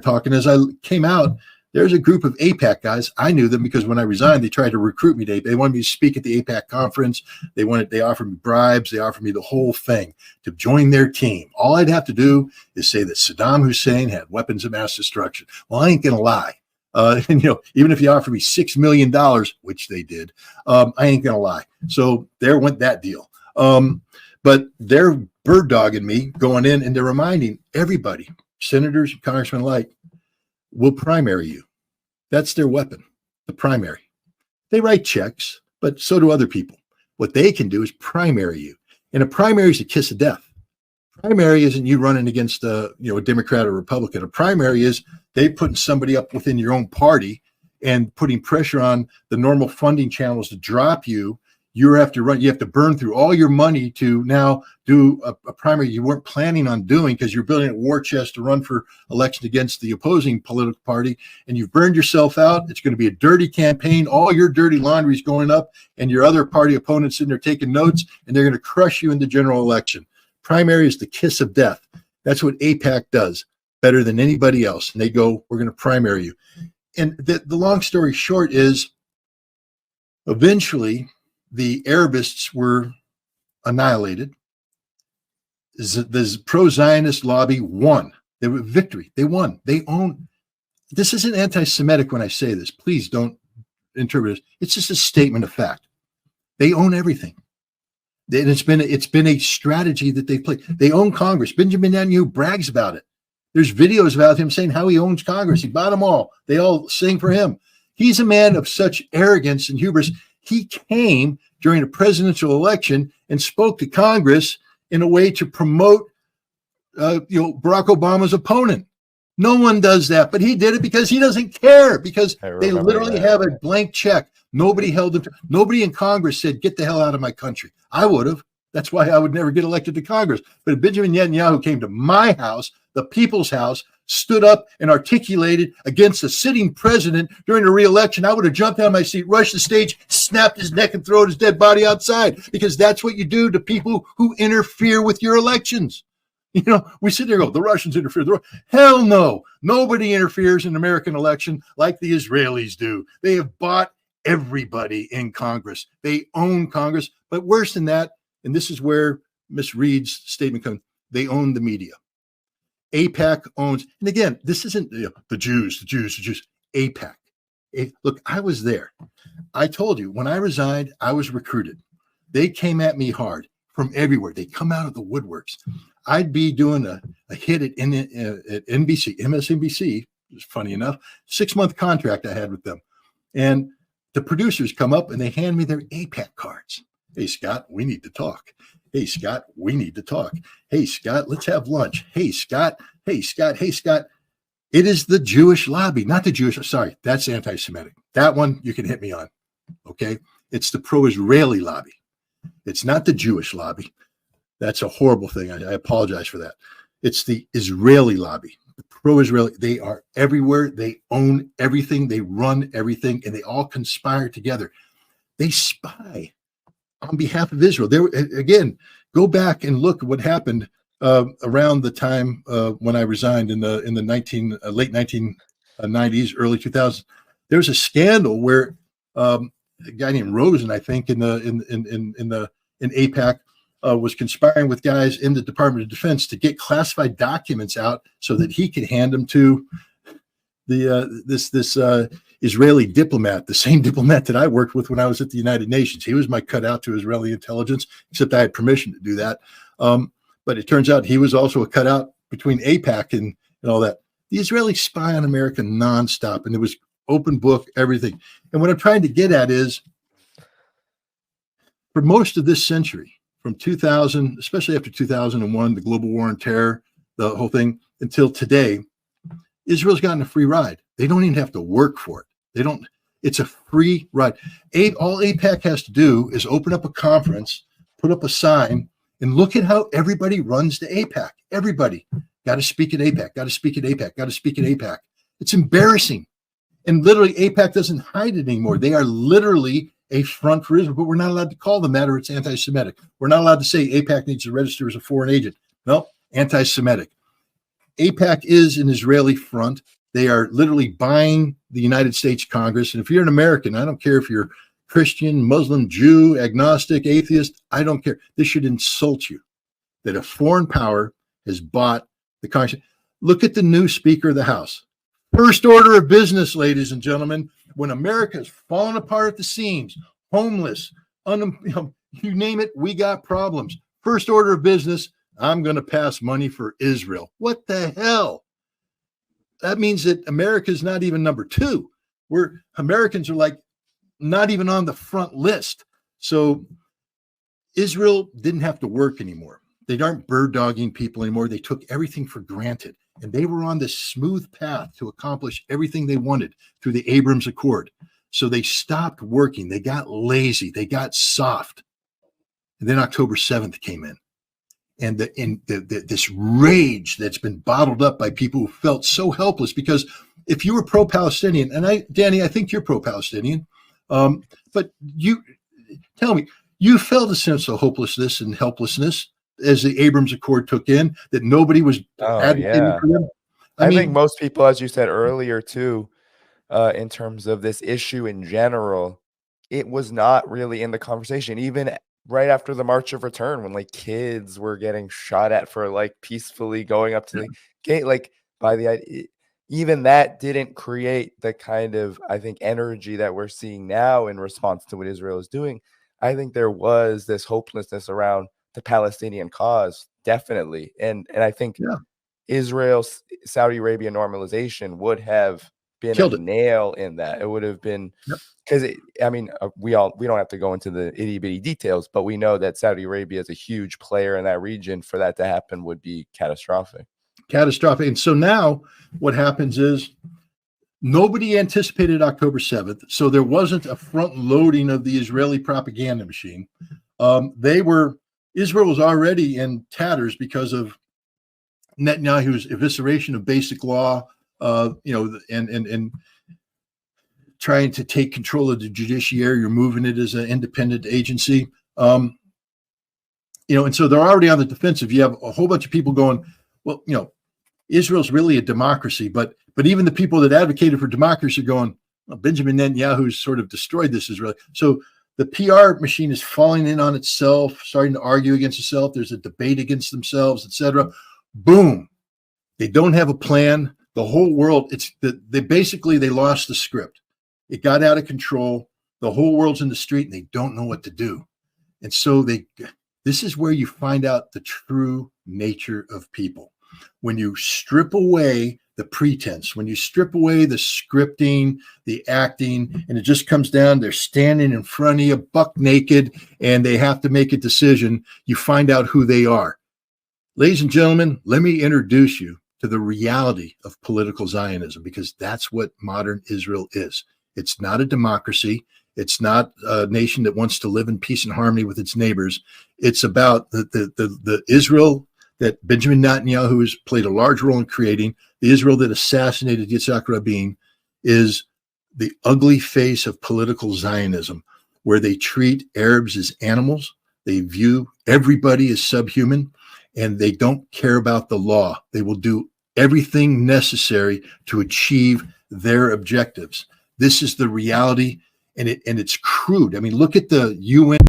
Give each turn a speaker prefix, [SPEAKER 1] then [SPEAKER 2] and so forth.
[SPEAKER 1] talking. As I came out, there's a group of AIPAC guys. I knew them because when I resigned, they tried to recruit me. They wanted me to speak at the AIPAC conference. They offered me bribes. They offered me the whole thing to join their team. All I'd have to do is say that Saddam Hussein had weapons of mass destruction. Well, I ain't going to lie. And, even if you offer me $6 million, which they did, I ain't going to lie. So there went that deal. But they're bird dogging me going in, and they're reminding everybody, senators, congressmen alike, will primary you. That's their weapon, the primary. They write checks, but so do other people. What they can do is primary you. And a primary is a kiss of death. Primary isn't you running against a Democrat or Republican. A primary is they putting somebody up within your own party and putting pressure on the normal funding channels to drop you. You have to burn through all your money to now do a primary you weren't planning on doing because you're building a war chest to run for election against the opposing political party, and you've burned yourself out. It's going to be a dirty campaign. All your dirty laundry is going up, and your other party opponents sitting there taking notes, and they're going to crush you in the general election. Primary is the kiss of death. That's what AIPAC does better than anybody else. And they go, we're going to primary you. And the long story short is eventually the Arabists were annihilated. The pro-Zionist lobby won. They were victory. They won. They own. This isn't anti-Semitic when I say this. Please don't interpret it. It's just a statement of fact. They own everything. And it's been a strategy that they've played. They own Congress. Benjamin Netanyahu brags about it. There's videos about him saying how he owns Congress. He bought them all. They all sing for him. He's a man of such arrogance and hubris. He came during a presidential election and spoke to Congress in a way to promote, Barack Obama's opponent. No one does that, but he did it because he doesn't care, because they literally have a blank check. Nobody held him. Nobody in Congress said, get the hell out of my country. I would have. That's why I would never get elected to Congress. But if Benjamin Netanyahu came to my house, the people's house, stood up and articulated against a sitting president during a re-election, I would have jumped out of my seat, rushed the stage, snapped his neck, and thrown his dead body outside, because that's what you do to people who interfere with your elections. We sit there and go, the Russians interfere. Hell no. Nobody interferes in an American election like the Israelis do. They have bought everybody in Congress. They own Congress. But worse than that, and this is where Ms. Reed's statement comes, they own the media. AIPAC owns, and again, this isn't the Jews. AIPAC. Look, I was there. I told you, when I resigned, I was recruited. They came at me hard from everywhere. They come out of the woodworks. I'd be doing a hit at NBC, MSNBC, funny enough, 6-month contract I had with them. And the producers come up and they hand me their AIPAC cards. Hey, Scott, we need to talk. Hey, Scott, we need to talk. Hey, Scott, let's have lunch. Hey, Scott. Hey, Scott. Hey, Scott. It is the Jewish lobby, not the Jewish. Sorry, that's anti-Semitic. That one you can hit me on. Okay. It's the pro-Israeli lobby. It's not the Jewish lobby. That's a horrible thing. I apologize for that. It's the Israeli lobby, the pro-Israeli. They are everywhere. They own everything. They run everything, and they all conspire together. They spy on behalf of Israel. Again, go back and look at what happened around the time when I resigned in the late 1990s, early 2000s. There was a scandal where a guy named Rosen, I think, in AIPAC, was conspiring with guys in the Department of Defense to get classified documents out so that he could hand them to this Israeli diplomat, the same diplomat that I worked with when I was at the United Nations. He was my cutout to Israeli intelligence, except I had permission to do that. But it turns out he was also a cutout between AIPAC and all that. The Israelis spy on America nonstop, and it was open book, everything. And what I'm trying to get at is, for most of this century, from 2000, especially after 2001, the global war on terror, the whole thing, until today, Israel's gotten a free ride. They don't even have to work for it. It's a free ride. All AIPAC has to do is open up a conference, put up a sign, and look at how everybody runs to AIPAC. Everybody got to speak at AIPAC, got to speak at AIPAC, got to speak at AIPAC. It's embarrassing. And literally, AIPAC doesn't hide it anymore. They are literally a front for Israel, but we're not allowed to call them that, or it's anti-Semitic. We're not allowed to say AIPAC needs to register as a foreign agent. No, anti-Semitic. AIPAC is an Israeli front. They are literally buying the United States Congress. And if you're an American, I don't care if you're Christian, Muslim, Jew, agnostic, atheist, I don't care. This should insult you that a foreign power has bought the Congress. Look at the new Speaker of the House. First order of business, ladies and gentlemen, when America is falling apart at the seams, homeless, you name it, we got problems. First order of business, I'm going to pass money for Israel. What the hell? That means that America is not even number two. Americans are like not even on the front list. So Israel didn't have to work anymore. They aren't bird dogging people anymore. They took everything for granted. And they were on this smooth path to accomplish everything they wanted through the Abrams Accord. So they stopped working. They got lazy. They got soft. And then October 7th came in. And this rage that's been bottled up by people who felt so helpless, because if you were pro-Palestinian, and Danny, I think you're pro-Palestinian, but you tell me, you felt a sense of hopelessness and helplessness as the Abrams Accord took in, that nobody was advocating for them.
[SPEAKER 2] I think most people, as you said earlier too, in terms of this issue in general, it was not really in the conversation, even right after the March of Return, when like kids were getting shot at for like peacefully going up to the gate, like even that didn't create the kind of, I think, energy that we're seeing now in response to what Israel is doing. I think there was this hopelessness around the Palestinian cause, definitely. And I think Israel's Saudi Arabia normalization would have been a nail in that. It would have been, because we don't have to go into the itty bitty details, but we know that Saudi Arabia is a huge player in that region. For that to happen would be catastrophic.
[SPEAKER 1] And so now what happens is nobody anticipated October 7th. So there wasn't a front loading of the Israeli propaganda machine. Israel was already in tatters because of Netanyahu's evisceration of basic law, and trying to take control of the judiciary, removing it as an independent agency. And so they're already on the defensive. You have a whole bunch of people going, well, Israel's really a democracy, but even the people that advocated for democracy are going, well, Benjamin Netanyahu's sort of destroyed this Israel. So the PR machine is falling in on itself, starting to argue against itself. There's a debate against themselves, etc. Boom. They don't have a plan. The whole world, they lost the script. It got out of control. The whole world's in the street and they don't know what to do. And so this is where you find out the true nature of people. When you strip away the pretense, when you strip away the scripting, the acting, and it just comes down, they're standing in front of you buck naked and they have to make a decision, you find out who they are. Ladies and gentlemen, let me introduce you to the reality of political Zionism, because that's what modern Israel is. It's not a democracy. It's not a nation that wants to live in peace and harmony with its neighbors. It's about the Israel that Benjamin Netanyahu has played a large role in creating. The Israel that assassinated Yitzhak Rabin is the ugly face of political Zionism, where they treat Arabs as animals. They view everybody as subhuman, and they don't care about the law. They will do everything necessary to achieve their objectives. This is the reality, and it's crude. I mean, look at the UN